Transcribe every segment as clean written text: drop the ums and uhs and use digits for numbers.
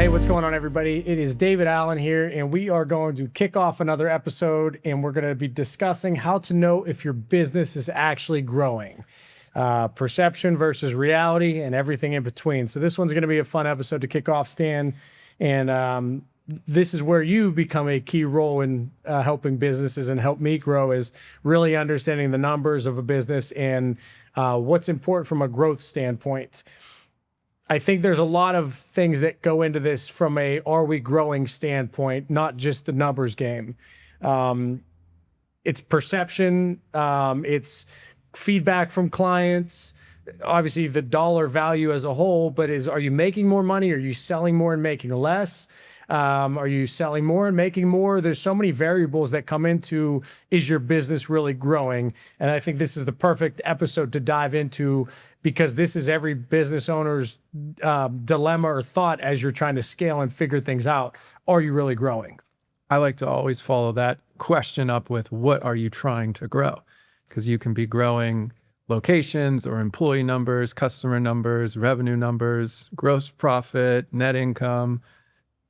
Hey, what's going on, everybody? It is David Allen here, and we are going to kick off another episode, and we're going to be discussing how to know if your business is actually growing. Perception versus reality and everything in between. So this one's going to be a fun episode to kick off, Stan, and this is where you become a key role in helping businesses and help me grow, is really understanding the numbers of a business and what's important from a growth standpoint. I think there's a lot of things that go into this from a are we growing standpoint, not just the numbers game. It's perception, it's feedback from clients, obviously the dollar value as a whole, but are you making more money? Are you selling more and making less? Are you selling more and making more? There's so many variables that come into, is your business really growing? And I think this is the perfect episode to dive into, because this is every business owner's dilemma or thought as you're trying to scale and figure things out. Are you really growing? I like to always follow that question up with, what are you trying to grow? Because you can be growing locations or employee numbers, customer numbers, revenue numbers, gross profit, net income.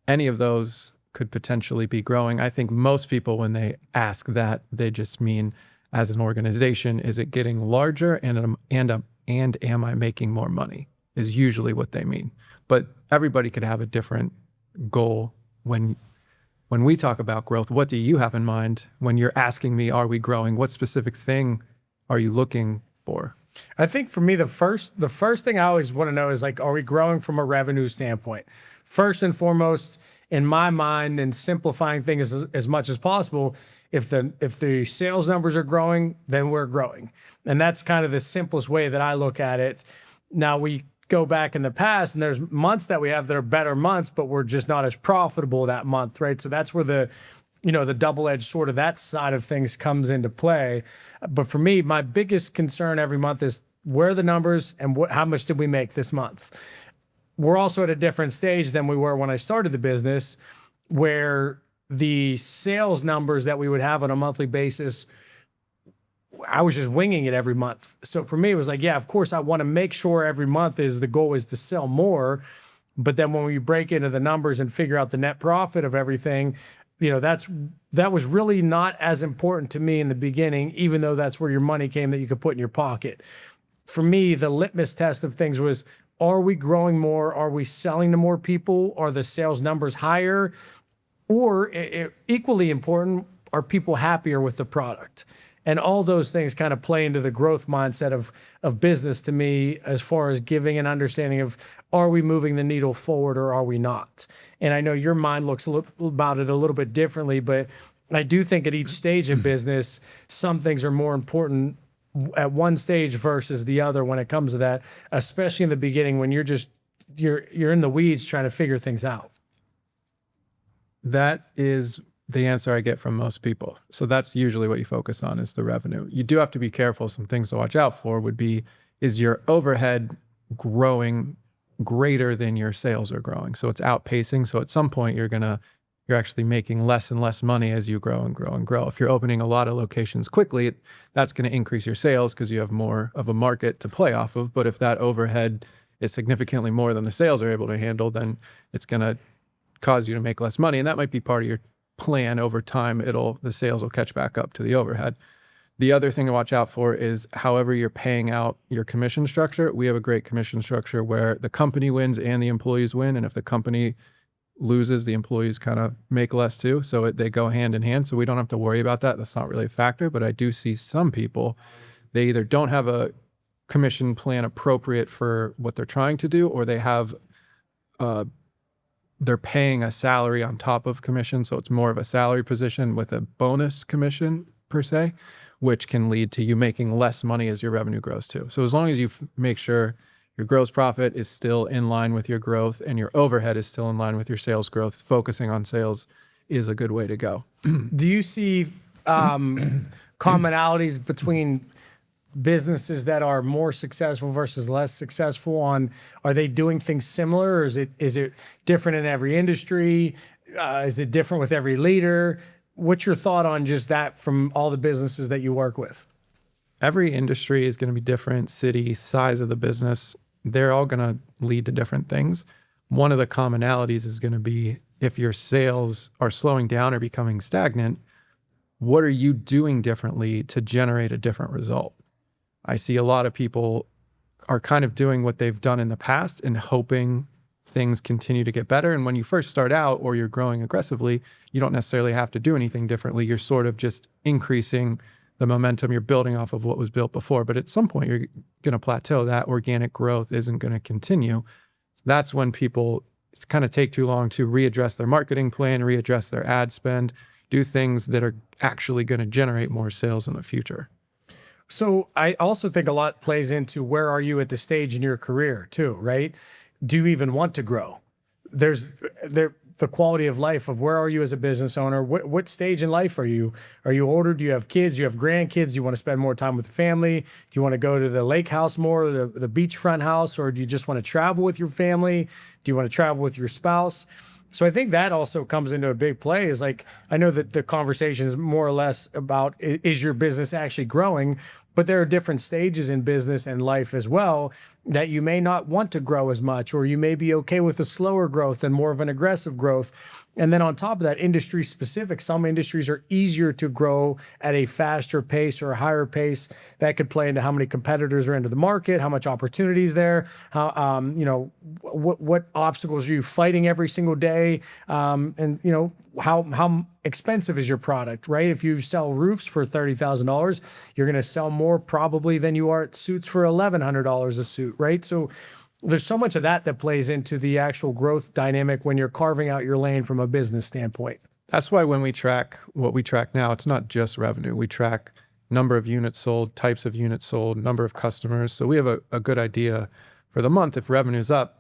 Any of those could potentially be growing. I think most people, when they ask that, they just mean, as an organization, is it getting larger and am I making more money, is usually what they mean. But everybody could have a different goal. When we talk about growth, what do you have in mind when you're asking me, are we growing? What specific thing are you looking for? I think for me, the first thing I always want to know is, like, are we growing from a revenue standpoint? First and foremost, in my mind, and simplifying things as much as possible, if the sales numbers are growing, then we're growing. And that's kind of the simplest way that I look at it. Now, we go back in the past, and there's months that we have that are better months, but we're just not as profitable that month, right? So that's where the double-edged sword of that side of things comes into play. But for me, my biggest concern every month is, where are the numbers and how much did we make this month? We're also at a different stage than we were when I started the business, where the sales numbers that we would have on a monthly basis, I was just winging it every month. So for me, it was like, yeah, of course, I want to make sure every month the goal is to sell more. But then when we break into the numbers and figure out the net profit of everything, that was really not as important to me in the beginning, even though that's where your money came that you could put in your pocket. For me, the litmus test of things was, are we growing more? Are we selling to more people? Are the sales numbers higher? Or equally important, are people happier with the product? And all those things kind of play into the growth mindset of business to me, as far as giving an understanding of, are we moving the needle forward or are we not? And I know your mind looks about it a little bit differently, but I do think at each stage in business, some things are more important at one stage versus the other when it comes to that, especially in the beginning when you're in the weeds trying to figure things out. That is the answer I get from most people. So that's usually what you focus on, is the revenue. You do have to be careful. Some things to watch out for would be, is your overhead growing greater than your sales are growing? So it's outpacing. So at some point you're actually making less and less money as you grow and grow and grow. If you're opening a lot of locations quickly, that's going to increase your sales because you have more of a market to play off of. But if that overhead is significantly more than the sales are able to handle, then it's going to cause you to make less money. And that might be part of your plan. Over time, the sales will catch back up to the overhead. The other thing to watch out for is, however you're paying out your commission structure. We have a great commission structure where the company wins and the employees win. And if the company loses, the employees kind of make less too. So they go hand in hand. So we don't have to worry about that. That's not really a factor. But I do see some people, they either don't have a commission plan appropriate for what they're trying to do, or they have they're paying a salary on top of commission. So it's more of a salary position with a bonus commission per se, which can lead to you making less money as your revenue grows too. So as long as you make sure your gross profit is still in line with your growth and your overhead is still in line with your sales growth, focusing on sales is a good way to go. Do you see commonalities between businesses that are more successful versus less successful? Are they doing things similar, or is it different in every industry? Is it different with every leader? What's your thought on just that from all the businesses that you work with? Every industry is going to be different. City, size of the business, they're all going to lead to different things. one of the commonalities is going to be if your sales are slowing down or becoming stagnant, what are you doing differently to generate a different result? I see a lot of people are kind of doing what they've done in the past and hoping things continue to get better. And when you first start out or you're growing aggressively, you don't necessarily have to do anything differently. You're sort of just increasing the momentum. You're building off of what was built before. But at some point, you're going to plateau. That organic growth isn't going to continue. So that's when people kind of take too long to readdress their marketing plan, readdress their ad spend, do things that are actually going to generate more sales in the future. So I also think a lot plays into where are you at the stage in your career too, right? Do you even want to grow? There's the quality of life of where are you as a business owner? What stage in life are you? Are you older? Do you have kids? Do you have grandkids? Do you want to spend more time with the family? Do you want to go to the lake house more, the beachfront house, or do you just want to travel with your family? Do you want to travel with your spouse? So I think that also comes into a big play is like, I know that the conversation is more or less about, is your business actually growing? But there are different stages in business and life as well that you may not want to grow as much, or you may be okay with a slower growth and more of an aggressive growth. And then on top of that, industry specific, some industries are easier to grow at a faster pace or a higher pace. That could play into how many competitors are into the market, how much opportunities there, how, what obstacles are you fighting every single day? And, how expensive is your product, right? If you sell roofs for $30,000, you're going to sell more probably than you are at suits for $1,100 a suit, right? So there's so much of that plays into the actual growth dynamic when you're carving out your lane from a business standpoint. That's why when we track what we track now, it's not just revenue. We track number of units sold, types of units sold, number of customers. So we have a good idea for the month. If revenue's up,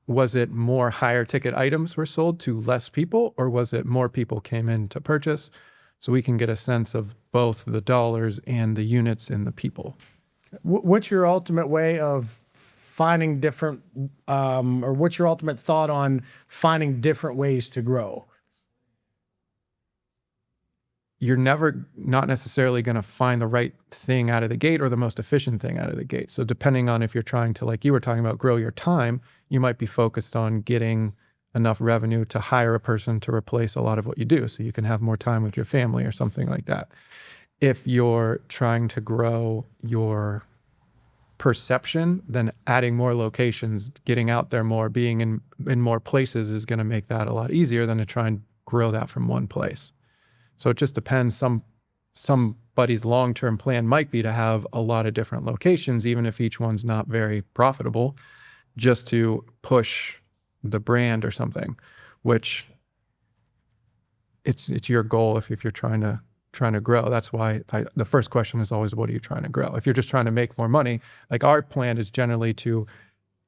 was it more higher ticket items were sold to less people, or was it more people came in to purchase? So we can get a sense of both the dollars and the units and the people. What's your ultimate way of finding different, or what's your ultimate thought on finding different ways to grow? You're not necessarily going to find the right thing out of the gate or the most efficient thing out of the gate. So depending on if you're trying to, like you were talking about, grow your time, you might be focused on getting enough revenue to hire a person to replace a lot of what you do so you can have more time with your family or something like that. If you're trying to grow your perception, then adding more locations, getting out there more, being in more places is going to make that a lot easier than to try and grow that from one place. So it just depends. Somebody's long-term plan might be to have a lot of different locations, even if each one's not very profitable, just to push the brand or something, which it's your goal if you're trying to grow. That's why the first question is always, what are you trying to grow? If you're just trying to make more money, like our plan is generally to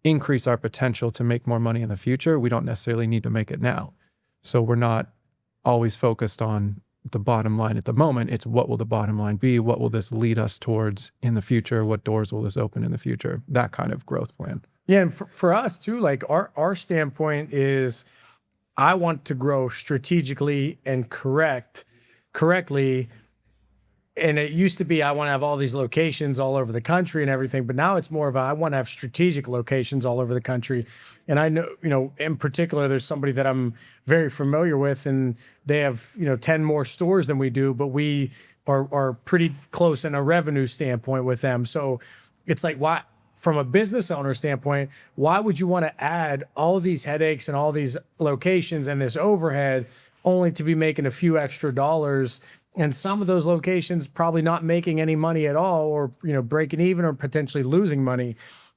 increase our potential to make more money in the future. We don't necessarily need to make it now. So we're not always focused on the bottom line at the moment. It's what will the bottom line be? What will this lead us towards in the future? What doors will this open in the future? That kind of growth plan. Yeah, and for us too, like our standpoint is, I want to grow strategically and correctly. And it used to be I want to have all these locations all over the country and everything, but now it's more of I want to have strategic locations all over the country. And I know, in particular, there's somebody that I'm very familiar with, and they have, 10 more stores than we do, but we are pretty close in a revenue standpoint with them. So it's like, why, from a business owner standpoint, why would you want to add all these headaches and all these locations and this overhead only to be making a few extra dollars? And some of those locations probably not making any money at all, or, breaking even or potentially losing money.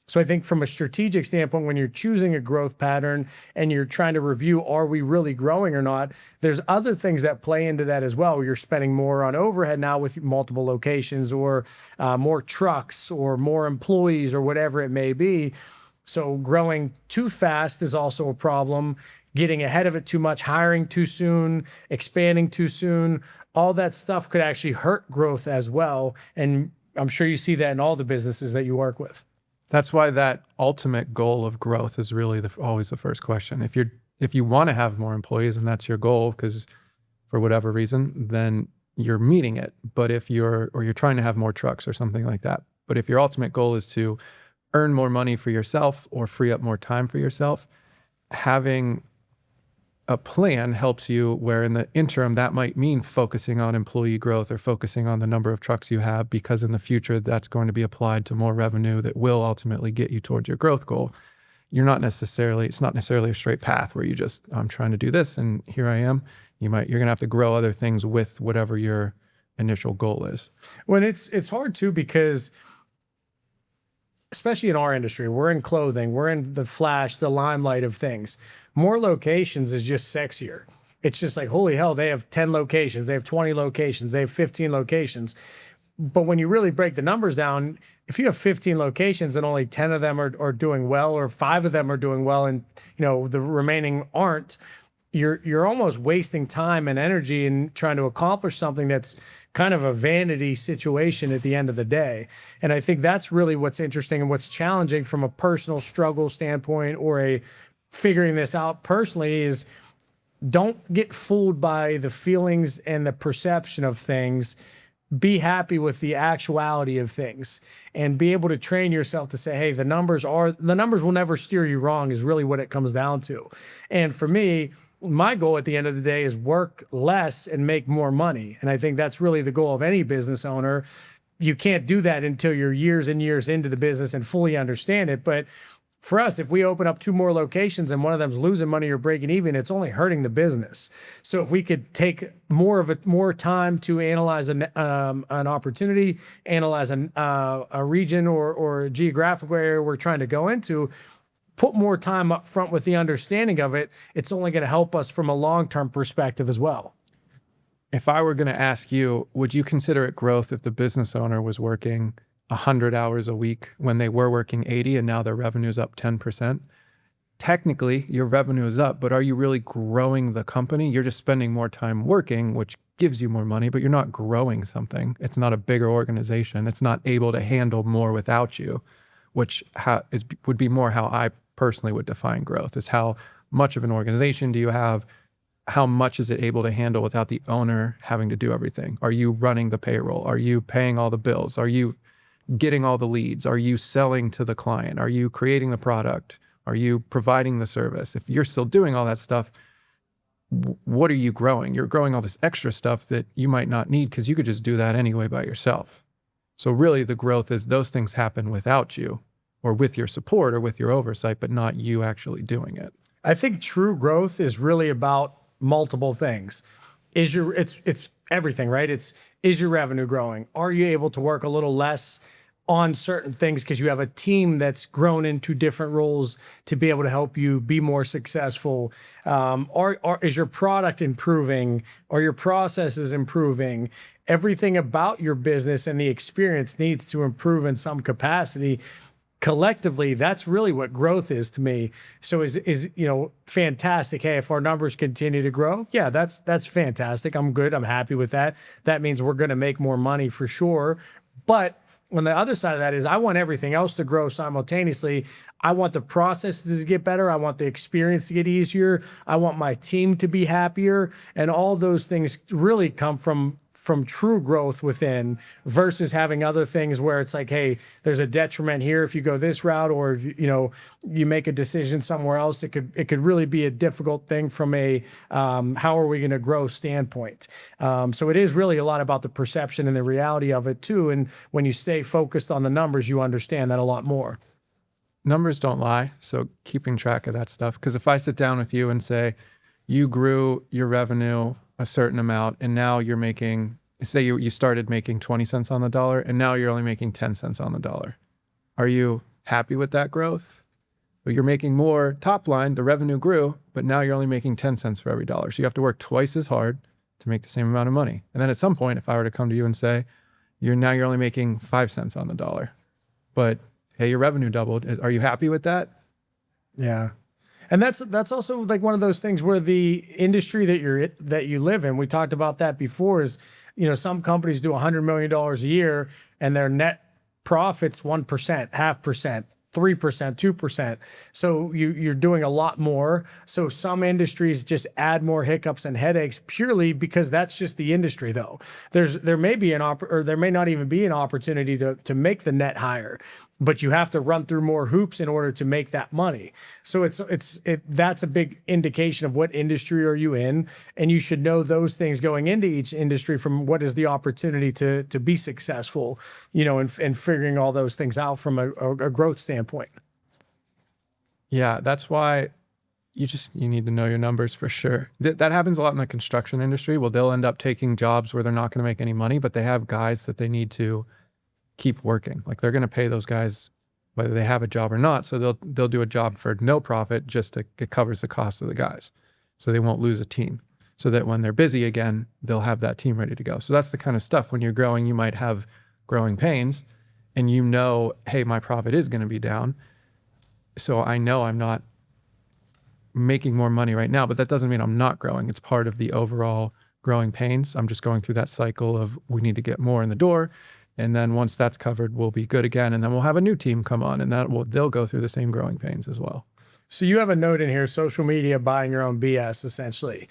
So I think from a strategic standpoint, when you're choosing a growth pattern and you're trying to review, are we really growing or not? There's other things that play into that as well. You're spending more on overhead now with multiple locations, or more trucks, or more employees, or whatever it may be. So growing too fast is also a problem. Getting ahead of it too much, hiring too soon, expanding too soon, all that stuff could actually hurt growth as well. And I'm sure you see that in all the businesses that you work with. That's why that ultimate goal of growth is really always the first question. If you want to have more employees and that's your goal, because for whatever reason, then you're meeting it. But if you're trying to have more trucks or something like that. But if your ultimate goal is to earn more money for yourself or free up more time for yourself, having a plan helps you, where in the interim that might mean focusing on employee growth or focusing on the number of trucks you have, because in the future that's going to be applied to more revenue that will ultimately get you towards your growth goal. It's not necessarily a straight path where you just, I'm trying to do this and here I am. You're going to have to grow other things with whatever your initial goal is. When it's hard too, because especially in our industry, we're in clothing, we're in the flash, the limelight of things. More locations is just sexier. It's just like, holy hell, they have 10 locations, they have 20 locations, they have 15 locations. But when you really break the numbers down, if you have 15 locations and only 10 of them are doing well, or 5 of them are doing well, and the remaining aren't, you're almost wasting time and energy in trying to accomplish something that's kind of a vanity situation at the end of the day. And I think that's really what's interesting and what's challenging from a personal struggle standpoint, or a figuring this out personally, is don't get fooled by the feelings and the perception of things. Be happy with the actuality of things, and be able to train yourself to say, hey, the numbers will never steer you wrong, is really what it comes down to. And for me, my goal at the end of the day is work less and make more money. And I think that's really the goal of any business owner. You can't do that until you're years and years into the business and fully understand it. But for us, if we open up 2 more locations and one of them's losing money or breaking even, it's only hurting the business. So if we could take more time to analyze an opportunity, analyze a region or a geographic area we're trying to go into, put more time up front with the understanding of it, it's only going to help us from a long-term perspective as well. If I were going to ask you, would you consider it growth if the business owner was working 100 hours a week when they were working 80 and now their revenue is up 10%? Technically, your revenue is up, but are you really growing the company? You're just spending more time working, which gives you more money, but you're not growing something. It's not a bigger organization. It's not able to handle more without you, which would be more how I personally would define growth, is how much of an organization do you have? How much is it able to handle without the owner having to do everything? Are you running the payroll? Are you paying all the bills? Are you getting all the leads? Are you selling to the client? Are you creating the product? Are you providing the service? If you're still doing all that stuff, what are you growing? You're growing all this extra stuff that you might not need, because you could just do that anyway by yourself. So really the growth is those things happen without you, or with your support or with your oversight, but not you actually doing it. I think true growth is really about multiple things. It's everything, right? Is your revenue growing? Are you able to work a little less on certain things because you have a team that's grown into different roles to be able to help you be more successful? Is your product improving? Are your processes improving? Everything about your business and the experience needs to improve in some capacity. Collectively, that's really what growth is to me. So is fantastic. Hey, if our numbers continue to grow, yeah, that's fantastic. I'm good. I'm happy with that. That means we're going to make more money for sure. But on the other side of that is, I want everything else to grow simultaneously. I want the processes to get better. I want the experience to get easier. I want my team to be happier. And all those things really come from true growth within, versus having other things where it's like, hey, there's a detriment here if you go this route, or if you make a decision somewhere else. It could really be a difficult thing from a how are we going to grow standpoint. So it is really a lot about the perception and the reality of it too. And when you stay focused on the numbers, you understand that a lot more. Numbers don't lie. So keeping track of that stuff. Because if I sit down with you and say, you grew your revenue a certain amount, and now you're making, say you started making 20 cents on the dollar, and now you're only making 10 cents on the dollar. Are you happy with that growth? Well, you're making more top line, the revenue grew, but now you're only making 10 cents for every dollar. So you have to work twice as hard to make the same amount of money. And then at some point, if I were to come to you and say, you're only making 5 cents on the dollar, but hey, your revenue doubled. Are you happy with that? Yeah. And that's also like one of those things where the industry that you live in, we talked about that before, is, some companies do $100 million a year and their net profits 1%, 0.5%, 3%, 2%. So you're doing a lot more. So some industries just add more hiccups and headaches purely because that's just the industry, though. There may be there may not even be an opportunity to make the net higher. but you have to run through more hoops in order to make that money. So that's a big indication of what industry are you in, and you should know those things going into each industry from what is the opportunity to be successful, and figuring all those things out from a growth standpoint. Yeah, that's why you need to know your numbers for sure. That happens a lot in the construction industry. Well, they'll end up taking jobs where they're not going to make any money, but they have guys that they need to keep working. Like they're going to pay those guys whether they have a job or not. So they'll do a job for no profit just to it covers the cost of the guys. So they won't lose a team. So that when they're busy again, they'll have that team ready to go. So that's the kind of stuff when you're growing, you might have growing pains and hey, my profit is going to be down. So I know I'm not making more money right now, but that doesn't mean I'm not growing. It's part of the overall growing pains. I'm just going through that cycle of we need to get more in the door. And then once that's covered, we'll be good again. And then we'll have a new team come on and they'll go through the same growing pains as well. So you have a note in here, social media, buying your own BS, essentially.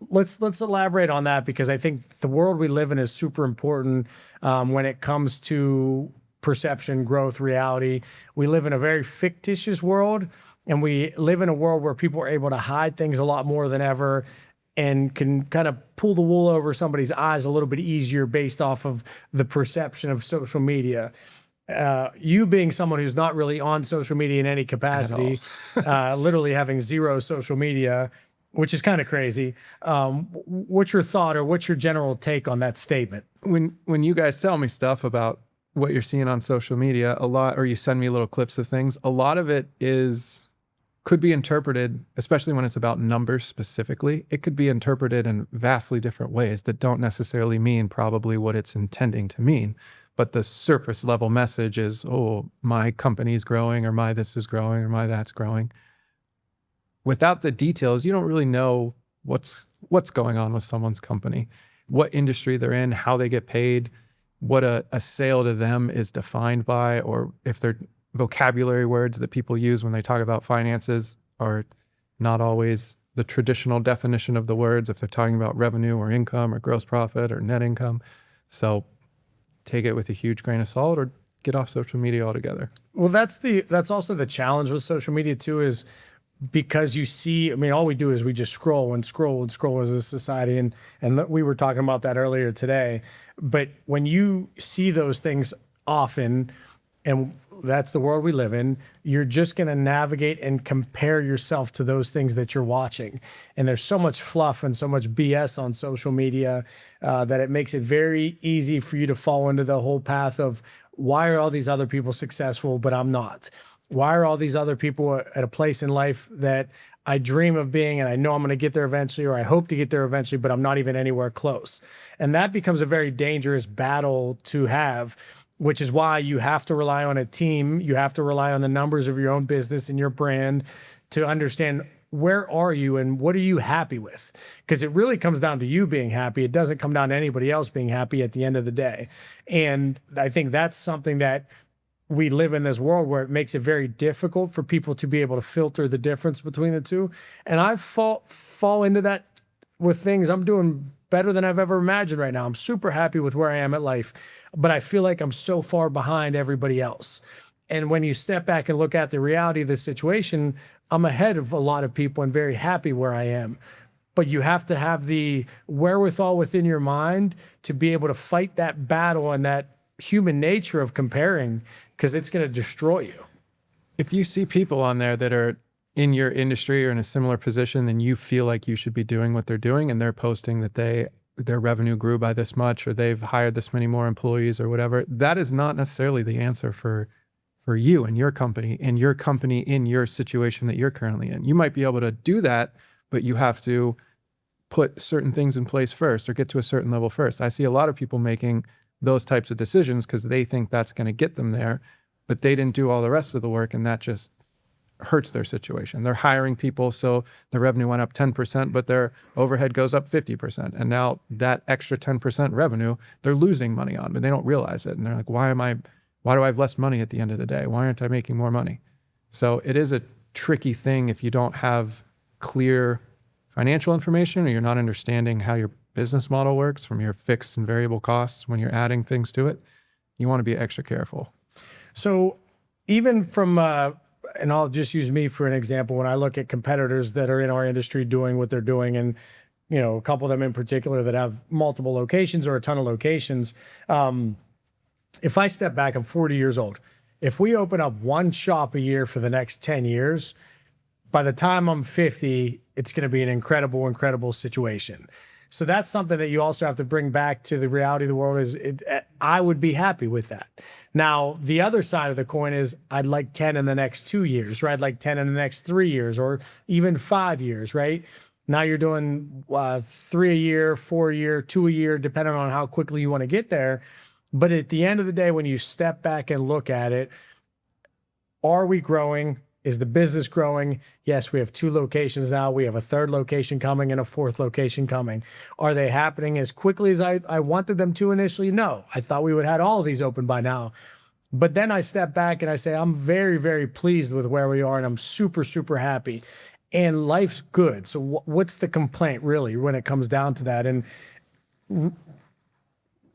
Let's elaborate on that, because I think the world we live in is super important when it comes to perception, growth, reality. We live in a very fictitious world, and we live in a world where people are able to hide things a lot more than ever and can kind of pull the wool over somebody's eyes a little bit easier based off of the perception of social media. You being someone who's not really on social media in any capacity, literally having zero social media, which is kind of crazy. What's your thought, or what's your general take on that statement? When you guys tell me stuff about what you're seeing on social media, or you send me little clips of things, a lot of it could be interpreted, especially when it's about numbers specifically, it could be interpreted in vastly different ways that don't necessarily mean probably what it's intending to mean. But the surface level message is, oh, my company's growing, or my this is growing, or my that's growing. Without the details, you don't really know what's going on with someone's company, what industry they're in, how they get paid, what a sale to them is defined by, or if they're vocabulary words that people use when they talk about finances are not always the traditional definition of the words if they're talking about revenue or income or gross profit or net income. So take it with a huge grain of salt, or get off social media altogether. Well, that's also the challenge with social media too, is because you see, I mean, all we do is we just scroll and scroll and scroll as a society. And we were talking about that earlier today. But when you see those things often, and that's the world we live in, you're just going to navigate and compare yourself to those things that you're watching. And there's so much fluff and so much BS on social media that it makes it very easy for you to fall into the whole path of, why are all these other people successful, but I'm not? Why are all these other people at a place in life that I dream of being, and I know I'm going to get there eventually, or I hope to get there eventually, but I'm not even anywhere close? And that becomes a very dangerous battle to have, which is why you have to rely on a team. You have to rely on the numbers of your own business and your brand to understand, where are you and what are you happy with? Because it really comes down to you being happy. It doesn't come down to anybody else being happy at the end of the day. And I think that's something that we live in this world where it makes it very difficult for people to be able to filter the difference between the two. And I fall into that with things. I'm doing better than I've ever imagined right now. I'm super happy with where I am at life, but I feel like I'm so far behind everybody else. And when you step back and look at the reality of the situation, I'm ahead of a lot of people and very happy where I am. But you have to have the wherewithal within your mind to be able to fight that battle and that human nature of comparing, because it's going to destroy you. If you see people on there that are in your industry or in a similar position, then you feel like you should be doing what they're doing, and they're posting that their revenue grew by this much, or they've hired this many more employees or whatever, that is not necessarily the answer for you and your company in your situation that you're currently in. You might be able to do that, but you have to put certain things in place first, or get to a certain level first. I see a lot of people making those types of decisions because they think that's going to get them there, but they didn't do all the rest of the work, and that just hurts their situation. They're hiring people, so the revenue went up 10%, but their overhead goes up 50%. And now that extra 10% revenue, they're losing money on, but they don't realize it. And they're like, why do I have less money at the end of the day? Why aren't I making more money? So it is a tricky thing if you don't have clear financial information, or you're not understanding how your business model works from your fixed and variable costs when you're adding things to it. You want to be extra careful. So even from, and I'll just use me for an example, when I look at competitors that are in our industry doing what they're doing, and a couple of them in particular that have multiple locations or a ton of locations. If I step back, I'm 40 years old. If we open up one shop a year for the next 10 years, by the time I'm 50, it's going to be an incredible, incredible situation. So that's something that you also have to bring back to the reality of the world I would be happy with that. Now, the other side of the coin is I'd like 10 in the next 2 years, right? I'd like 10 in the next 3 years or even 5 years, right? Now you're doing 3 a year, 4 a year, 2 a year, depending on how quickly you want to get there. But at the end of the day, when you step back and look at it, are we growing? Is the business growing? Yes, we have 2 locations now. We have a 3rd location coming and a 4th location coming. Are they happening as quickly as I wanted them to initially? No. I thought we would have had all of these open by now. But then I step back and I say, I'm very, very pleased with where we are, and I'm super, super happy. And life's good. So what's the complaint really when it comes down to that? And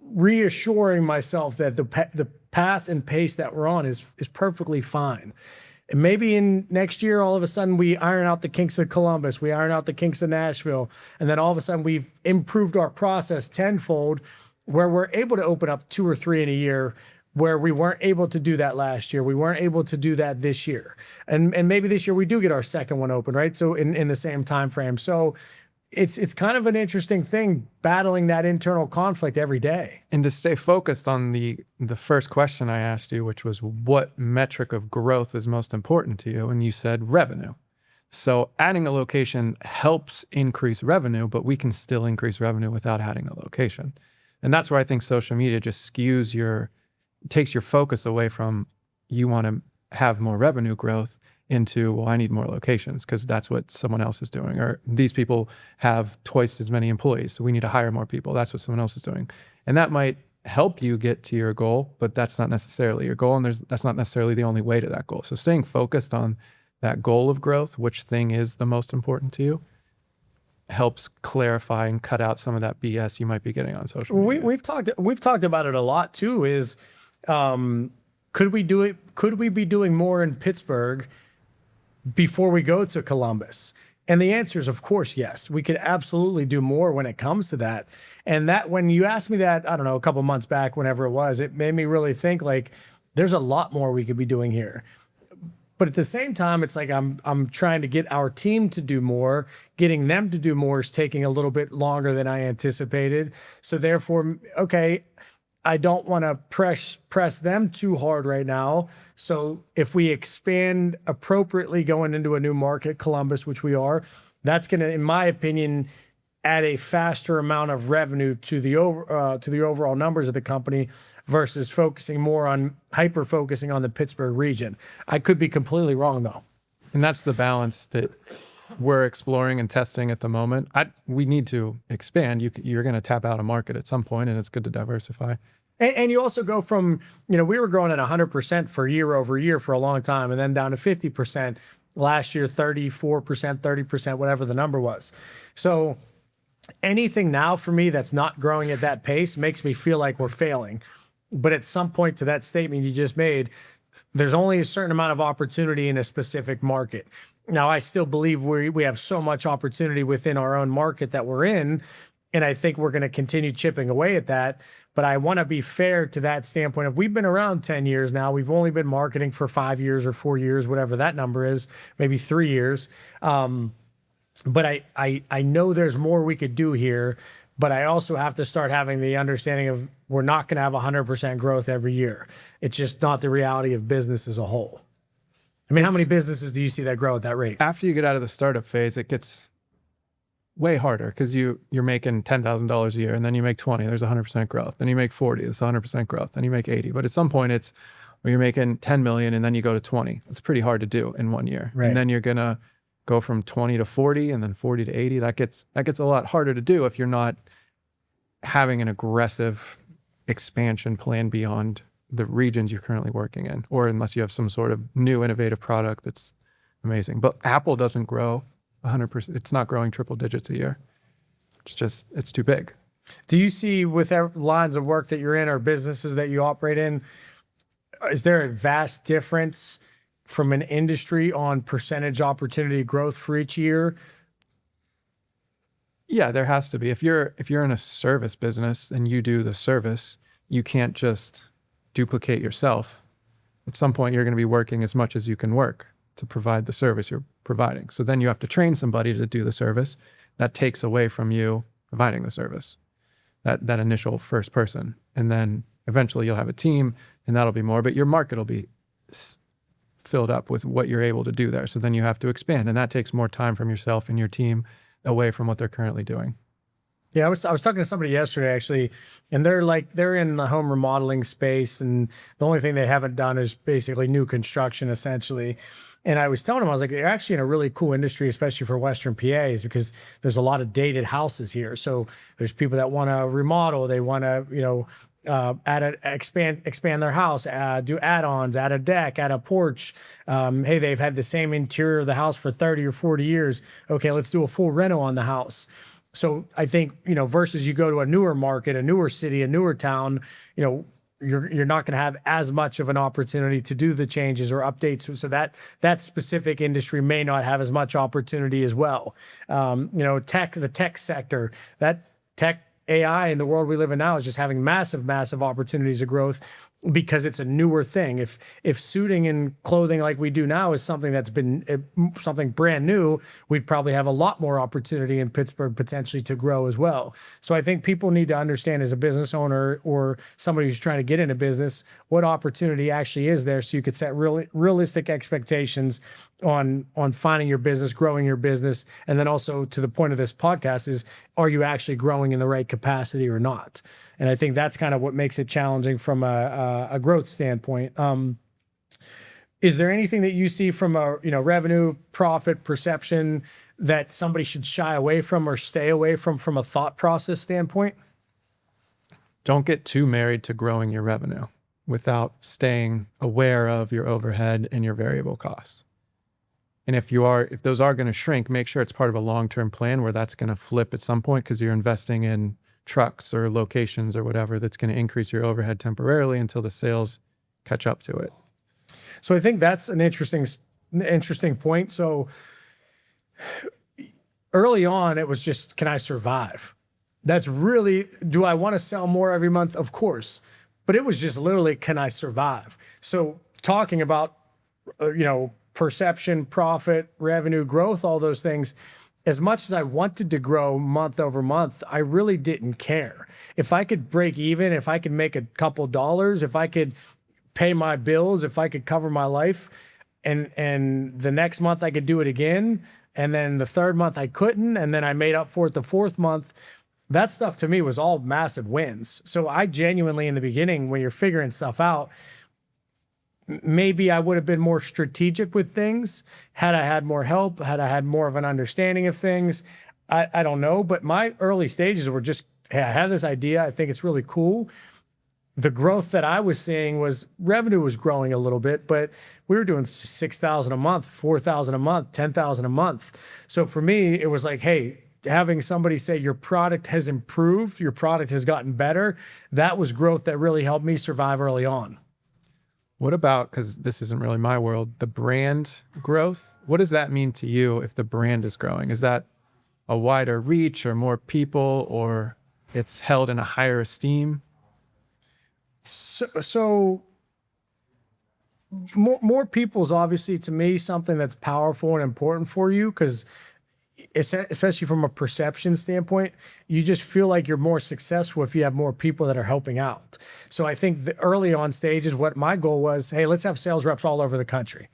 reassuring myself that the path and pace that we're on is perfectly fine. And maybe in next year, all of a sudden we iron out the kinks of Columbus, we iron out the kinks of Nashville, and then all of a sudden we've improved our process tenfold where we're able to open up 2 or 3 in a year, where we weren't able to do that last year. We weren't able to do that this year. And maybe this year we do get our 2nd one open, right? So in the same time frame. So it's kind of an interesting thing, battling that internal conflict every day. And to stay focused on the first question I asked you, which was what metric of growth is most important to you? And you said revenue. So adding a location helps increase revenue, but we can still increase revenue without adding a location. And that's where I think social media just takes your focus away from you want to have more revenue growth into, well, I need more locations because that's what someone else is doing. Or these people have twice as many employees, so we need to hire more people. That's what someone else is doing. And that might help you get to your goal, but that's not necessarily your goal. And that's not necessarily the only way to that goal. So staying focused on that goal of growth, which thing is the most important to you, helps clarify and cut out some of that BS you might be getting on social media. We've talked about it a lot too, is could we be doing more in Pittsburgh before we go to Columbus? And the answer is, of course, yes. We could absolutely do more when it comes to that. And that, when you asked me that, I don't know, a couple months back, whenever it was, it made me really think like there's a lot more we could be doing here. But at the same time, it's like I'm trying to get our team to do more. Getting them to do more is taking a little bit longer than I anticipated. So therefore, okay, I don't want to press them too hard right now. So if we expand appropriately going into a new market, Columbus, which we are, that's going to, in my opinion, add a faster amount of revenue to the overall numbers of the company versus focusing more on hyper-focusing on the Pittsburgh region. I could be completely wrong though. And that's the balance that we're exploring and testing at the moment. We need to expand. You're going to tap out a market at some point, and it's good to diversify. And you also go from, we were growing at 100% for year over year for a long time, and then down to 50% last year, 34%, 30%, whatever the number was. So anything now for me that's not growing at that pace makes me feel like we're failing. But at some point, to that statement you just made, there's only a certain amount of opportunity in a specific market. Now, I still believe we have so much opportunity within our own market that we're in, and I think we're going to continue chipping away at that. But I want to be fair to that standpoint. If we've been around 10 years now, we've only been marketing for 5 years or 4 years, whatever that number is, maybe 3 years. But I know there's more we could do here, but I also have to start having the understanding of we're not going to have 100% growth every year. It's just not the reality of business as a whole. I mean, how many businesses do you see that grow at that rate? After you get out of the startup phase, it gets way harder because you're making $10,000 a year, and then you make 20, there's 100% growth. Then you make 40, it's 100% growth. Then you make 80. But at some point it's where you're making 10 million and then you go to 20. It's pretty hard to do in 1 year. Right. And then you're going to go from 20 to 40 and then 40 to 80. That gets a lot harder to do if you're not having an aggressive expansion plan beyond the regions you're currently working in, or unless you have some sort of new innovative product that's amazing. But Apple doesn't grow 100%. It's not growing triple digits a year. It's too big. Do you see with lines of work that you're in or businesses that you operate in, is there a vast difference from an industry on percentage opportunity growth for each year? Yeah, there has to be. If you're in a service business and you do the service, you can't just duplicate yourself. At some point, you're going to be working as much as you can work to provide the service you're providing. So then you have to train somebody to do the service. That takes away from you providing the service, that initial first person. And then eventually you'll have a team and that'll be more, but your market will be filled up with what you're able to do there. So then you have to expand, and that takes more time from yourself and your team away from what they're currently doing. Yeah, I was talking to somebody yesterday actually, and they're in the home remodeling space, and the only thing they haven't done is basically new construction essentially. And I was telling them, I was like, they're actually in a really cool industry, especially for Western PAs, because there's a lot of dated houses here. So there's people that want to remodel, they want to, expand their house, do add-ons, add a deck, add a porch. Hey, they've had the same interior of the house for 30 or 40 years. Okay, let's do a full reno on the house. So I think, versus you go to a newer market, a newer city, a newer town, you're not going to have as much of an opportunity to do the changes or updates. So that specific industry may not have as much opportunity as well. The tech sector, that tech AI in the world we live in now is just having massive, massive opportunities of growth because it's a newer thing. If suiting and clothing like we do now is something that's been something brand new, we'd probably have a lot more opportunity in Pittsburgh potentially to grow as well. So I think people need to understand, as a business owner or somebody who's trying to get into business, what opportunity actually is there, so you could set realistic expectations on finding your business, growing your business. And then also, to the point of this podcast, is, are you actually growing in the right capacity or not? And I think that's kind of what makes it challenging from a growth standpoint. Is there anything that you see from a revenue, profit, perception that somebody should shy away from or stay away from a thought process standpoint? Don't get too married to growing your revenue without staying aware of your overhead and your variable costs. And if those are going to shrink, make sure it's part of a long-term plan where that's going to flip at some point, because you're investing in trucks or locations or whatever that's going to increase your overhead temporarily until the sales catch up to it. So I think that's an interesting point. So early on, it was just, can I survive? That's really, do I want to sell more every month? Of course. But it was just literally, can I survive? So talking about, perception, profit, revenue, growth, all those things, as much as I wanted to grow month over month, I really didn't care. If I could break even, if I could make a couple dollars, if I could pay my bills, if I could cover my life, and the next month I could do it again, and then the third month I couldn't, and then I made up for it the fourth month, that stuff to me was all massive wins. So I genuinely, in the beginning, when you're figuring stuff out, maybe I would have been more strategic with things had I had more help, had I had more of an understanding of things. I don't know, but my early stages were just, hey, I have this idea. I think it's really cool. The growth that I was seeing was revenue was growing a little bit, but we were doing 6,000 a month, 4,000 a month, 10,000 a month. So for me, it was like, hey, having somebody say your product has improved, your product has gotten better, that was growth that really helped me survive early on. What about, because this isn't really my world, the brand growth? What does that mean to you if the brand is growing? Is that a wider reach or more people, or it's held in a higher esteem? So more people is obviously, to me, something that's powerful and important for you, because especially from a perception standpoint, you just feel like you're more successful if you have more people that are helping out. So I think the early on stages, what my goal was, hey, let's have sales reps all over the country.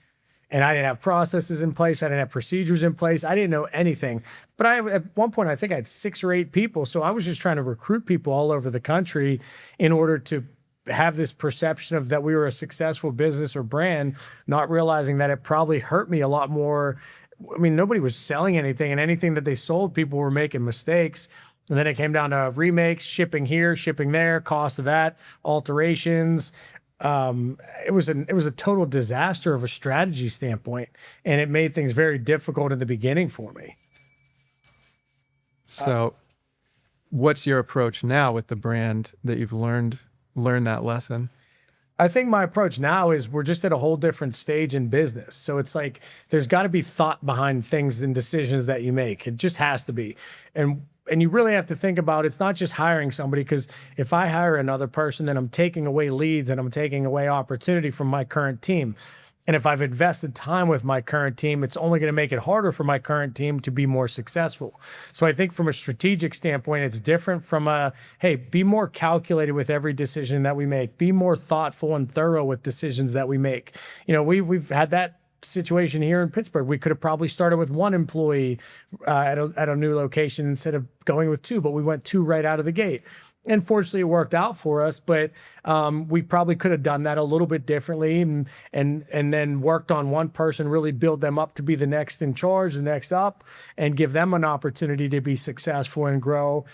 And I didn't have processes in place. I didn't have procedures in place. I didn't know anything. But at one point, I think I had 6 or 8 people. So I was just trying to recruit people all over the country in order to have this perception of that we were a successful business or brand, not realizing that it probably hurt me a lot more. I mean, nobody was selling anything, and anything that they sold, people were making mistakes. And then it came down to remakes, shipping here, shipping there, cost of that, alterations. It was a total disaster of a strategy standpoint, and it made things very difficult in the beginning for me. So what's your approach now with the brand that you've learned that lesson? I think my approach now is we're just at a whole different stage in business. So it's like there's got to be thought behind things and decisions that you make. It just has to be. And you really have to think about it's not just hiring somebody, because if I hire another person, then I'm taking away leads and I'm taking away opportunity from my current team. And if I've invested time with my current team, it's only going to make it harder for my current team to be more successful. So I think from a strategic standpoint, it's different from a, hey, be more calculated with every decision that we make. Be more thoughtful and thorough with decisions that we make. You know, we've had that situation here in Pittsburgh. We could have probably started with one employee at a new location instead of going with two, but we went two right out of the gate. And fortunately, it worked out for us, but we probably could have done that a little bit differently, and then worked on one person, really build them up to be the next in charge, the next up, and give them an opportunity to be successful and grow.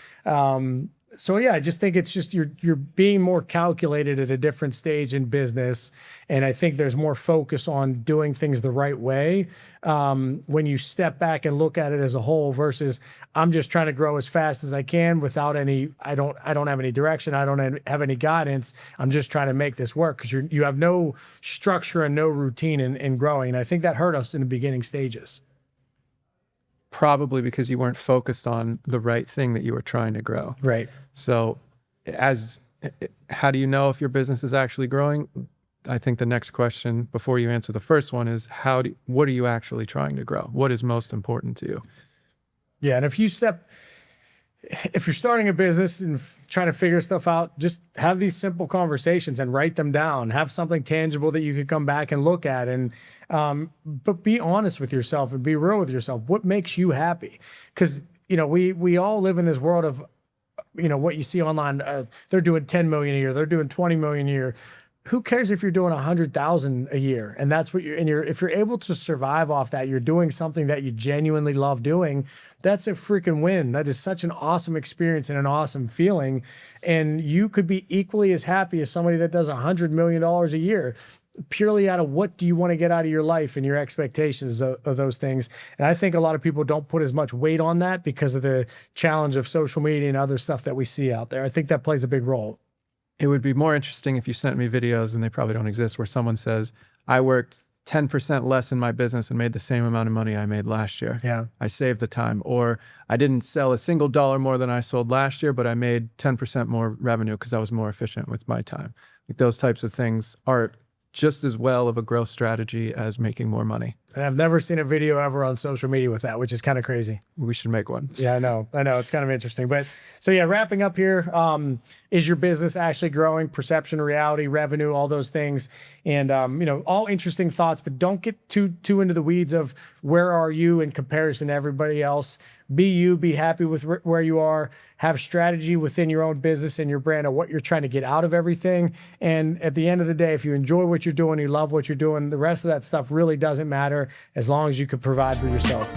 So yeah, I just think it's just you're being more calculated at a different stage in business, and I think there's more focus on doing things the right way when you step back and look at it as a whole versus I'm just trying to grow as fast as I can without any. I don't have any direction. I don't have any guidance. I'm just trying to make this work because you have no structure and no routine in growing. And I think that hurt us in the beginning stages. Probably because you weren't focused on the right thing that you were trying to grow. Right. So how do you know if your business is actually growing? I think the next question before you answer the first one is what are you actually trying to grow? What is most important to you? Yeah. And if you're starting a business and trying to figure stuff out, just have these simple conversations and write them down. Have something tangible that you could come back and look at, and but be honest with yourself and be real with yourself. What makes you happy? Because we all live in this world of what you see online. They're doing 10 million a year. They're doing 20 million a year. Who cares if you're doing 100,000 a year? And that's what if you're able to survive off that, you're doing something that you genuinely love doing. That's a freaking win. That is such an awesome experience and an awesome feeling. And you could be equally as happy as somebody that does $100 million a year, purely out of what do you want to get out of your life and your expectations of those things. And I think a lot of people don't put as much weight on that because of the challenge of social media and other stuff that we see out there. I think that plays a big role. It would be more interesting if you sent me videos, and they probably don't exist, where someone says, I worked 10% less in my business and made the same amount of money I made last year. Yeah. I saved the time. Or I didn't sell a single dollar more than I sold last year, but I made 10% more revenue because I was more efficient with my time. Like those types of things are just as well of a growth strategy as making more money. And I've never seen a video ever on social media with that, which is kind of crazy. We should make one. Yeah, I know. It's kind of interesting. But so yeah, wrapping up here, is your business actually growing? Perception, reality, revenue, all those things. And, all interesting thoughts, but don't get too into the weeds of where are you in comparison to everybody else. Be you, be happy with where you are, have strategy within your own business and your brand of what you're trying to get out of everything. And at the end of the day, if you enjoy what you're doing, you love what you're doing, the rest of that stuff really doesn't matter as long as you can provide for yourself.